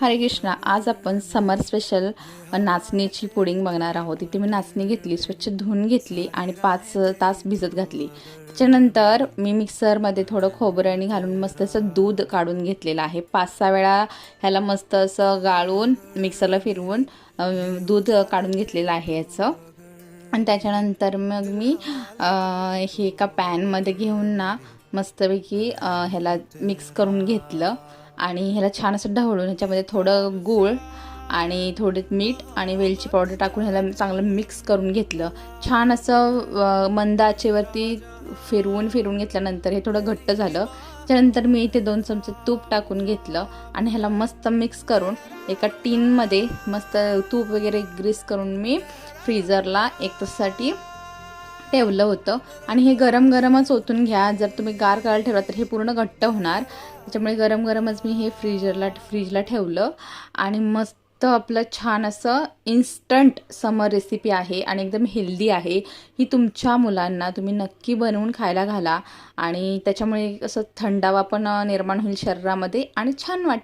हरे कृष्णा. आज आपण समर स्पेशल नाचणीची पुडिंग बघणार आहोत. इथे मी नाचणी घेतली, स्वच्छ धुवून घेतली आणि 5 तास भिजत घातली. त्याच्यानंतर मी मिक्सरमध्ये थोडं खोबरं घालून मस्त असं दूध काढून घेतलेलं आहे. 5-6 वेळा ह्याला मस्त असं गाळून मिक्सरला फिरवून दूध काढून घेतलेलं आहे याचं. आणि त्याच्यानंतर मग मी हे एका पॅनमध्ये घेऊन ना मस्तपैकी ह्याला मिक्स करून घेतलं आणि ह्याला छान असं ढवळून ह्याच्यामध्ये थोडं गूळ आणि थोडे मीठ आणि वेलची पावडर टाकून ह्याला चांगलं मिक्स करून घेतलं. छान असं मंद आचेवरती फिरवून घेतल्यानंतर हे थोडं घट्ट झालं. त्यानंतर मी इथे 2 चमचे तूप टाकून घेतलं आणि ह्याला मस्त मिक्स करून एका टीनमध्ये मस्त तूप वगैरे ग्रीस करून मी फ्रीजरला 1 तासासाठी ठेवलं होतं. आणि हे गरम गरमच ओतून घ्या. जर तुम्ही गार करायला ठेवला तर हे पूर्ण घट्ट होणार. त्याच्यामुळे गरम गरमच मी हे फ्रीजला ठेवलं. आणि मस्त आपलं छान असं इन्स्टंट समर रेसिपी आहे आणि एकदम हेल्दी आहे. ही तुमच्या मुलांना तुम्ही नक्की बनवून खायला घाला आणि त्याच्यामुळे असं थंडावा पण निर्माण होईल शरीरामध्ये आणि छान वाटेल.